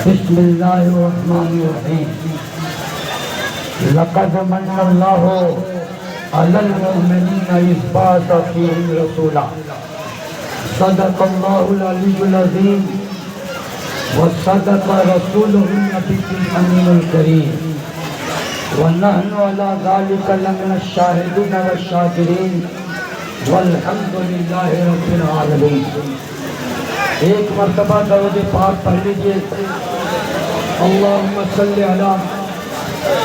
بسم اللہ الرحمن الرحیم لقد من اللہ علی المؤمنین اذ بعث فیہم رسولا صدق اللہ العلی العظیم وصدق رسولہ النبی الامین الکریم ونحن علی ذلک لمن الشاہدین والشاکرین والحمد للہ رب العالمین۔ ایک مرتبہ درود پاک پڑھ لیجئے۔ اللہم صلی علی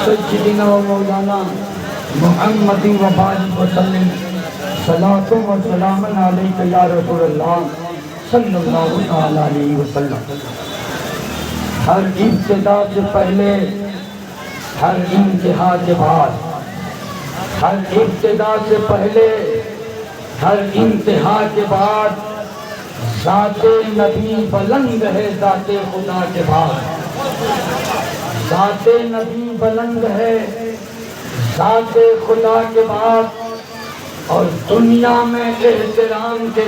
سیدنا و مولانا محمد و بارک وسلم صلاۃ و سلام علیک یا رسول اللہ صلی اللہ علیہ وسلم۔ ہر ابتدا سے پہلے، ہر انتہا کے بعد، ہر ابتدا سے پہلے، ہر انتہا کے بعد ذات نبی بلند ہے ذات خدا کے بعد۔ ذات نبی بلند ہے ذات خدا کے بعد، اور دنیا میں احترام کے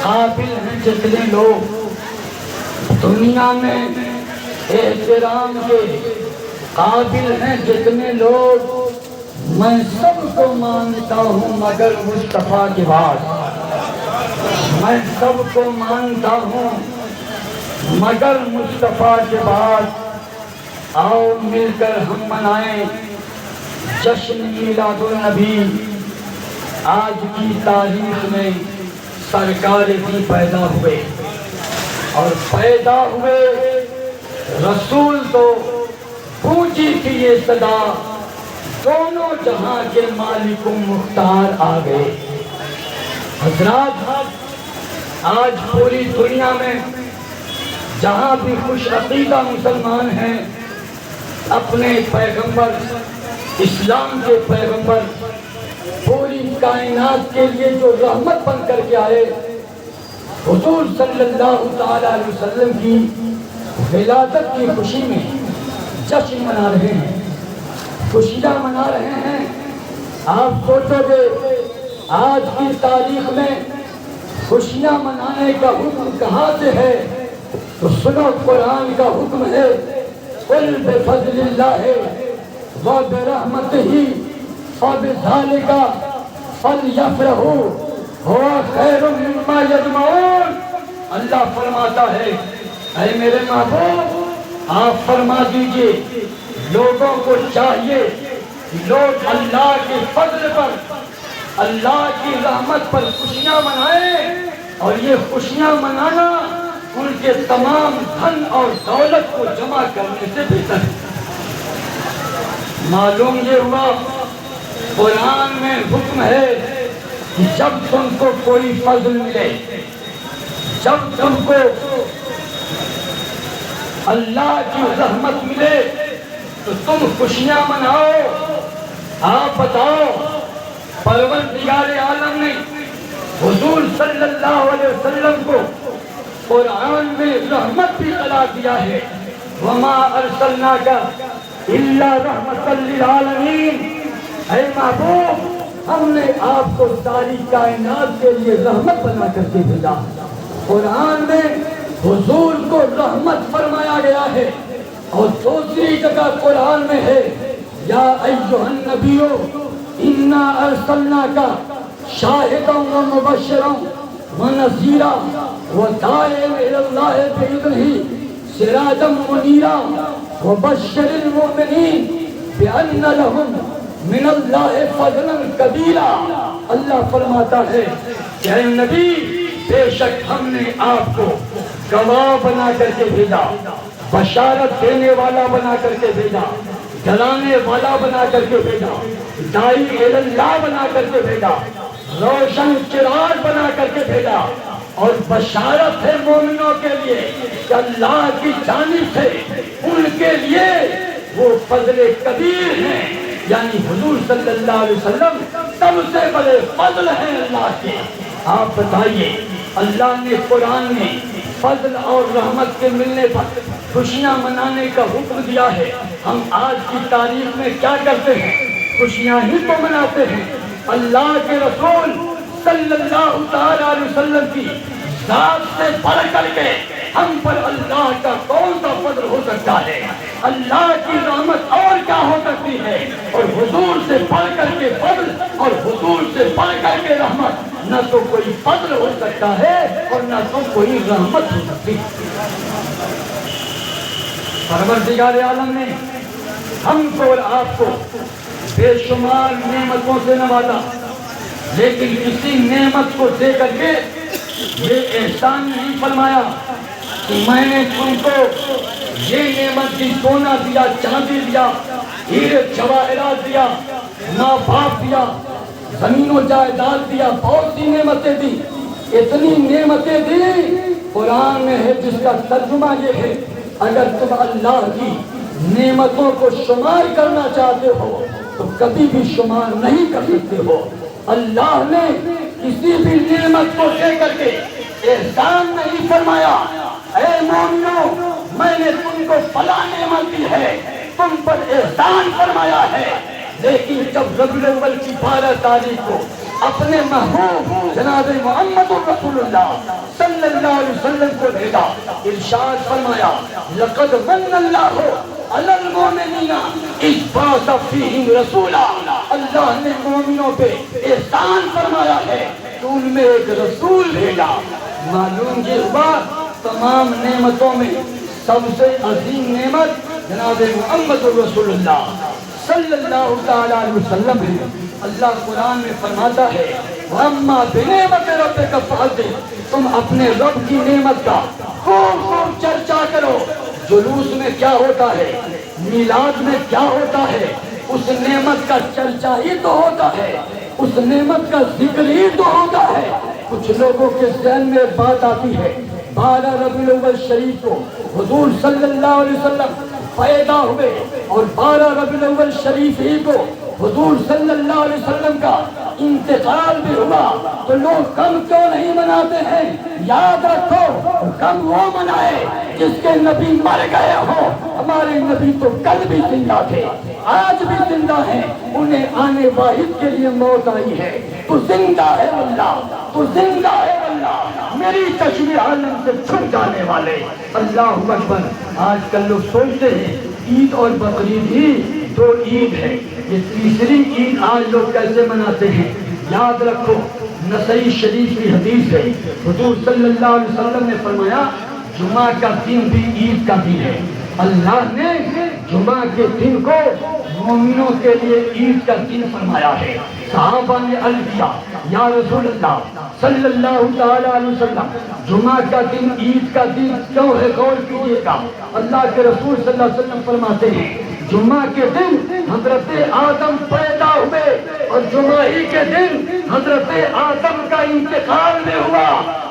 قابل ہیں جتنے لوگ، دنیا میں احترام کے قابل ہیں جتنے لوگ، میں سب کو مانتا ہوں مگر مصطفیٰ کے بعد۔ میں سب کو مانتا ہوں مگر مصطفیٰ کے بعد۔ آؤ مل کر ہم منائیں جشن میلاد النبی۔ آج کی تاریخ میں سرکار بھی پیدا ہوئے، اور پیدا ہوئے رسول تو پوچھی تھی یہ صدا، دونوں جہاں کے مالک و مختار آ گئے۔ حضرات، آج پوری دنیا میں جہاں بھی خوش عقیدہ مسلمان ہیں، اپنے پیغمبر، اسلام کے پیغمبر، پوری کائنات کے لیے جو رحمت بن کر کے آئے، حضور صلی اللہ تعالی علیہ وسلم کی ولادت کی خوشی میں جشن منا رہے ہیں، خوشیاں منا رہے ہیں۔ آپ سوچو گے آج کی تاریخ میں خوشیاں منانے کا حکم کہاں سے ہے؟ تو سنو، قرآن کا حکم ہے، قل بفضل اللہ وبرحمتہ فبذلک فلیفرحوا ھو خیر مما یجمعون۔ اللہ فرماتا ہے، اے میرے محبوب، آپ فرما دیجئے لوگوں کو چاہیے لوگ اللہ کے فضل پر، اللہ کی رحمت پر خوشیاں منائیں، اور یہ خوشیاں منانا ان کے تمام دھن اور دولت کو جمع کرنے سے بہتر ہے۔ معلوم یہ ہوا، قرآن میں حکم ہے کہ جب تم کو کوئی فضل ملے، جب تم کو اللہ کی رحمت ملے تو تم خوشیاں مناؤ۔ آپ بتاؤ، پروردگار عالم نے حضور صلی اللہ علیہ وسلم کو قرآن میں رحمت بھی قرار دیا ہے، وَمَا أَرْسَلْنَاكَ إِلَّا رَحْمَةً لِلْعَالَمِينَ۔ اے محبوب، ہم نے آپ کو ساری کائنات کے لیے رحمت بنا کر کے بھیجا۔ قرآن میں حضور کو رحمت فرمایا گیا ہے، اور دوسری جگہ قرآن میں ہے، یا ایھا النبی انا ارسلناک شاہدا و مبشرا و نذیرا وداعیا الی اللہ باذنہ سراجا منیرا وبشر المؤمنین بان لهم من اللہ فضلا کبیرا۔ اللہ فرماتا ہے کہ اے نبی، بے شک ہم نے آپ کو گواہ بنا کر کے بھیجا، بشارت دینے والا بنا کر کے بھیجا، ڈرانے والا بنا کر کے بھیجا، داعی الی اللہ بنا کر کے بھیجا، روشن چراغ بنا کر کے بھیجا، اور بشارت ہے مومنوں کے لیے کہ اللہ کی جانب سے ان کے لیے وہ فضل کبیر ہیں، یعنی حضور صلی اللہ علیہ وسلم سب سے بڑے فضل ہیں اللہ کے۔ آپ بتائیے، اللہ نے قرآن میں فضل اور رحمت کے ملنے پر خوشیاں منانے کا حکم دیا ہے، ہم آج کی تاریخ میں کیا کرتے ہیں؟ خوشیاں ہی تو مناتے ہیں۔ اللہ کے رسول صلی اللہ تعالی علیہ وسلم کی ذات سے بڑھ کر کے ہم پر اللہ کا کون سا اللہ کی رحمت اور کیا ہو سکتی ہے؟ اور حضور سے بڑھ کر کے فضل اور حضور سے بڑھ کر کے رحمت، نہ تو کوئی فضل ہو سکتا ہے اور نہ تو کوئی رحمت ہو سکتی ہے۔ پروردگار عالم نے ہم کو اور آپ کو بے شمار نعمتوں سے نوازا، لیکن کسی نعمت کو دے کر کے یہ احسان نہیں فرمایا کہ میں نے تم کو یہ نعمت دی، سونا دیا، چاندی دیا، ہیرے جواہرات دیا، ماں باپ دیا، زمین و جائیداد دیا، بہت سی نعمتیں دی۔ اتنی نعمتیں دی، قرآن میں ہے جس کا ترجمہ یہ ہے، اگر تم اللہ کی نعمتوں کو شمار کرنا چاہتے ہو تو کبھی بھی شمار نہیں کر سکتے ہو۔ اللہ نے کسی بھی نعمت کو دے کر کے احسان نہیں فرمایا، اے مومنو میں نے تم کو فلاں نعمت دی ہے، تم پر احسان فرمایا ہے۔ لیکن جب ربیع الاول کی 12 تاریخ کو اپنے محبوب جناب محمد رسول اللہ صلی اللہ علیہ وسلم کو بھیجا، ارشاد فرمایا لقد من اللہ علی المؤمنین اذ بعث فیہم رسولا، اللہ نے مومنوں پہ احسان فرمایا ہے کہ ان میں ایک رسول بھیجا۔ معلوم یہ ہوا تمام نعمتوں میں سب سے عظیم نعمت جناب محمد رسول اللہ صلی اللہ تعالیٰ علیہ وسلم ہے۔ اللہ قرآن میں فرماتا ہے وَأَمَّا بِنِعْمَتِ رَبِّكَ فَحَدِّثْ، تم اپنے رب کی نعمت کا خوب خوب چرچا کرو۔ جلوس میں کیا ہوتا ہے، میلاد میں کیا ہوتا ہے، اس نعمت کا چرچا ہی تو ہوتا ہے، اس نعمت کا ذکر ہی تو ہوتا ہے۔ کچھ لوگوں کے ذہن میں بات آتی ہے 12 ربیع الاول شریف کو حضور صلی اللہ علیہ وسلم پیدا ہوئے اور 12 ربیع الاول شریف ہی کو حضور صلی اللہ علیہ وسلم کا انتقال بھی ہوا، تو لوگ کم کیوں نہیں مناتے ہیں؟ یاد رکھو کم وہ منائے جس کے نبی مر گئے ہو۔ ہمارے نبی تو کل بھی زندہ تھے، آج بھی زندہ ہیں، انہیں آنے واحد کے لیے موت آئی ہے۔ تو زندہ ہے اللہ، تو زندہ ہے اللہ، میری تشبیہ عالم سے چھٹ جانے والے۔ اللہ اکبر۔ آج کل لوگ سوچتے ہیں عید اور بقرعید ہی دو عید ہے، یہ تیسری عید آج لوگ کیسے مناتے ہیں؟ یاد رکھو نسائی شریف کی حدیث ہے، حضور صلی اللہ علیہ وسلم نے فرمایا جمعہ کا دن بھی عید کا دن ہے۔ اللہ نے جمعہ کے دن کو مومنوں کے لیے عید کا دن فرمایا ہے۔ صحابہ نے عرض کیا یا رسول اللہ صلی اللہ تعالیٰ علیہ وسلم جمعہ کا دن عید کا دن کیوں ہے؟ غور کیجیے گا۔ اللہ کے رسول صلی اللہ علیہ وسلم فرماتے ہیں جمعہ کے دن حضرت آدم پیدا ہوئے اور جمعہ ہی کے دن حضرت آدم کا انتقال بھی ہوا۔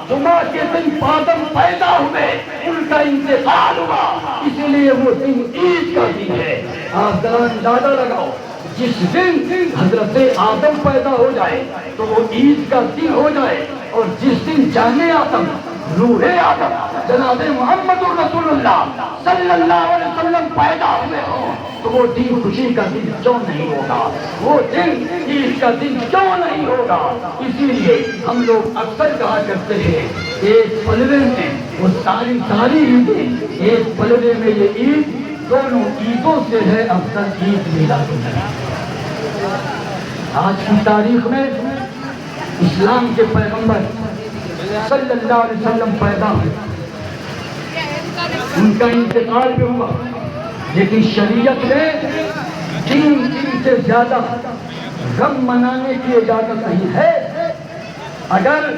جمعہ کے دن آدم پیدا ہوئے، ان کا انتقال ہوا، اسی لیے وہ دن عید کا دن ہے۔ آپ ذرا اندازہ لگاؤ، جس دن حضرت آدم پیدا ہو جائے تو وہ عید کا دن ہو جائے، اور جس دن جانے آدم روح آدم جناب محمد رسول اللہ صلی اللہ علیہ وسلم پیدا ہوئے ہو تو وہ دن خوشی کا دن کیوں نہیں ہوگا؟ وہ دن عید کا دن کیوں نہیں ہوگا؟ اسی لیے ہم لوگ اکثر کہا کرتے ہیں ایک پلڑے میں وہ ساری عیدیں، ایک پلڑے میں یہ عید، دونوں عیدوں سے ہے افضل عید میلاد النبی۔ آج کی تاریخ میں اسلام کے پیغمبر صلی اللہ علیہ وسلم پیدا ہوئے، ان کا انتقال بھی ہوا، لیکن شریعت میں 3 دن سے زیادہ غم منانے کی اجازت نہیں ہے۔ اگر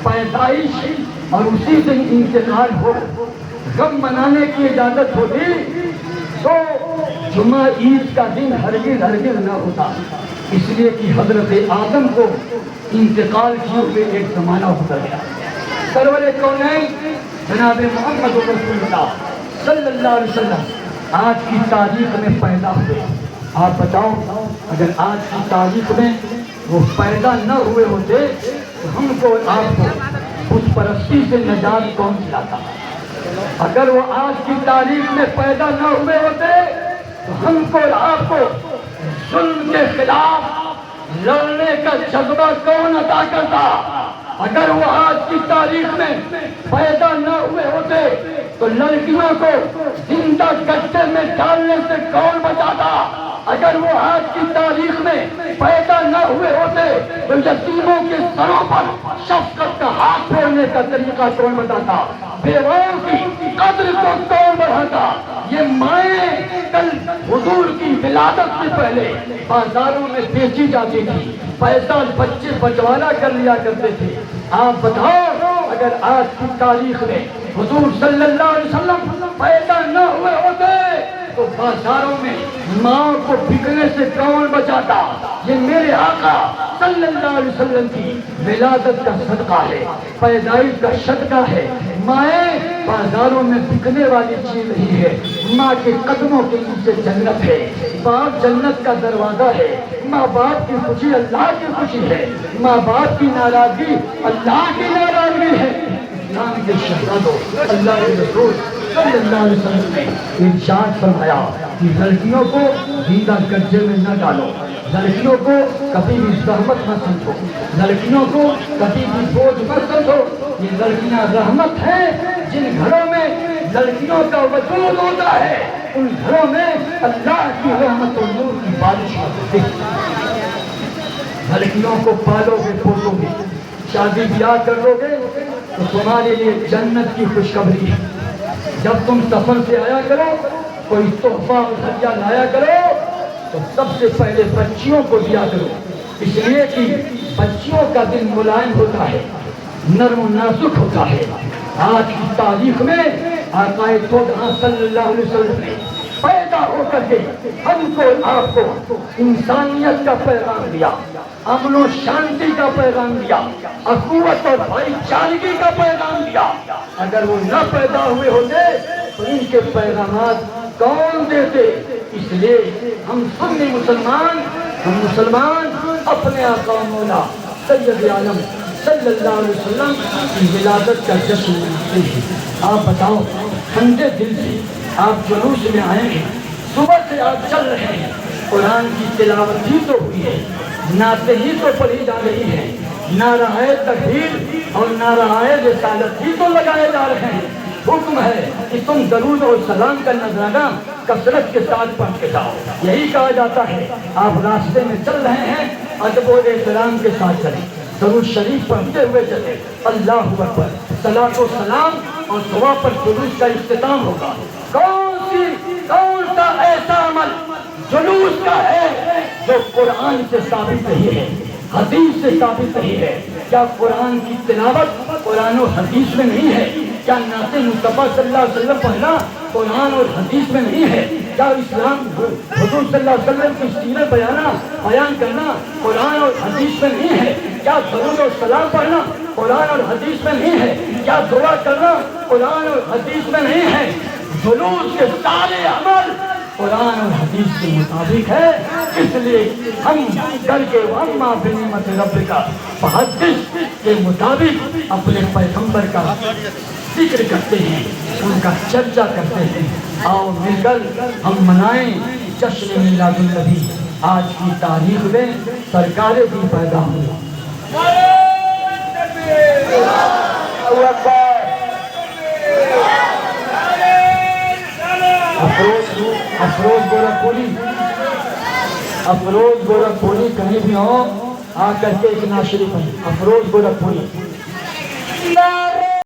پیدائش اور اسی دن انتقال ہو، غم منانے کی اجازت ہوتی تو جمعہ عید کا دن ہرگز نہ ہوتا، اس لیے کہ حضرت آدم کو انتقال کیے ہوئے ایک زمانہ گزر گیا۔ سرور کونین جناب محمد رسول اللہ صلی اللہ علیہ وسلم آج کی تاریخ میں پیدا ہوئے۔ آپ بتاؤ اگر آج کی تاریخ میں وہ پیدا نہ ہوئے ہوتے تو ہم کو آپ کو بت پرستی سے نجات کون دلاتا؟ اگر وہ آج کی تاریخ میں پیدا نہ ہوئے ہوتے تو ہم کو آپ کو ظلم کے خلاف لڑنے کا جذبہ کون عطا کرتا؟ اگر وہ آج کی تاریخ میں پیدا نہ ہوئے ہوتے تو لڑکیوں کو زندہ گڈھے میں ڈالنے سے کون بچاتا؟ اگر وہ آج کی تاریخ میں پیدا نہ ہوئے ہوتے تو یتیموں کے سروں پر شفقت کا ہاتھ پھیرنے کا طریقہ کون بتاتا؟ بیواؤں کی قدر کو کون بڑھاتا؟ یہ مائیں کل حضور کی ولادت سے پہلے بازاروں میں بیچی جاتی تھی، پیسہ بچے بٹوارا کر لیا کرتے تھے۔ آپ بتاؤ اگر آج کی تاریخ میں حضور صلی اللہ علیہ وسلم پیدا نہ ہوئے ہوتے تو بازاروں میں ماں کو بکنے سے کون بچاتا؟ یہ میرے آقا صلی اللہ علیہ وسلم کی ولادت کا صدقہ ہے، پیدائش کا صدقہ ہے۔ مائیں بازاروں میں بکنے والی چیز نہیں ہے، ماں کے قدموں کے نیچے جنت ہے، باپ جنت کا دروازہ ہے۔ ماں باپ کی خوشی اللہ کی خوشی ہے، ماں باپ کی ناراضگی اللہ کی ناراضگی ہے۔ اسلام کے شہزادوں اللہ کے رسول صلی اللہ علیہ وسلم نے ارشاد فرمایا کہ لڑکیوں کو زندہ گڈھے میں نہ ڈالو، لڑکیوں کو کبھی بھی زحمت نہ سمجھو، لڑکیوں کو کبھی بھی بوجھ نہ سمجھو۔ یہ لڑکیاں رحمت ہیں۔ جن گھروں میں لڑکیوں کا وجود ہوتا ہے ان گھروں میں اللہ کی رحمت و نور کی بارش ہوتی ہے۔ لڑکیوں کو پالو گے پوسو گے، شادی بیاہ کر لو گے تو تمہارے لیے جنت کی خوشخبری ہے۔ جب تم سفر سے آیا کرو، کوئی تحفہ ہدیہ لایا کرو تو سب سے پہلے بچیوں کو دیا کرو، اس لیے کہ بچیوں کا دل ملائم ہوتا ہے، نرم و نازک ہوتا ہے۔ آج کی تاریخ میں آقا خدا صلی اللہ علیہ وسلم نے پیدا ہو کر کے ہم کو آپ کو انسانیت کا پیغام دیا، امن و شانتی کا پیغام دیا، اخوت اور بھائی چارگی کا پیغام دیا۔ اگر وہ نہ پیدا ہوئے ہوتے تو ان کے پیغامات کون دیتے؟ اس لیے ہم سنی مسلمان، ہم مسلمان اپنے آقا مولا سید عالم صلی اللہ علیہ وسلم کی ولادت کا جشن مناتے ہیں۔ آپ بتاؤ، ٹھنڈے دل سے آپ جلوس میں آئے ہیں، صبح سے آپ چل رہے ہیں، قرآن کی تلاوت ہی تو ہوئی ہے، نعتیں ہی تو پڑھی جا رہی ہیں، نعرہ تکبیر اور نعرہ رسالت ہی تو لگائے جا رہے ہیں۔ حکم ہے کہ تم درود اور سلام کا نذرانہ کثرت کے ساتھ پڑھ کے جاؤ۔ یہی کہا جاتا ہے آپ راستے میں چل رہے ہیں، ادب و احترام کے ساتھ چلیں، درود شریف پڑھتے ہوئے چلیں، اللہ اکبر، صلاۃ و سلام اور دعا پر جلوس کا اختتام ہوگا۔ کون سا ایسا عمل جلوس کا ہے جو قرآن سے ثابت نہیں ہے، حدیث سے ثابت نہیں ہے؟ کیا قرآن کی تلاوت قرآن و حدیث میں نہیں ہے؟ کیا نعت مصطفیٰ صلی اللہ علیہ وسلم پڑھنا قرآن اور حدیث میں نہیں ہے؟ کیا اسلام حضور صلی اللہ علیہ وسلم کی سیرت بیان کرنا قرآن اور حدیث میں نہیں ہے؟ کیا درود و سلام پڑھنا قرآن اور حدیث میں نہیں ہے؟ کیا دعا کرنا قرآن اور حدیث میں نہیں ہے؟ جلوس کے سارے عمل قرآن اور حدیث کے مطابق ہے، اس لیے ہم کر کے وَأَمَّا بِنِعْمَتِ رَبِّكَ فَحَدِّثْ کے مطابق اپنے پیغمبر کا ذکر کرتے ہیں، ان کا چرچا کرتے ہیں۔ آؤ مل کر ہم منائیں جشن میلاد النبی۔ آج کی تاریخ میں سرکار بھی پیدا ہوئی۔ افروز گورکھپوری کہیں بھی ہو آ کر کے ایک نعت شریف پڑھیں۔ افروز گورکھپوری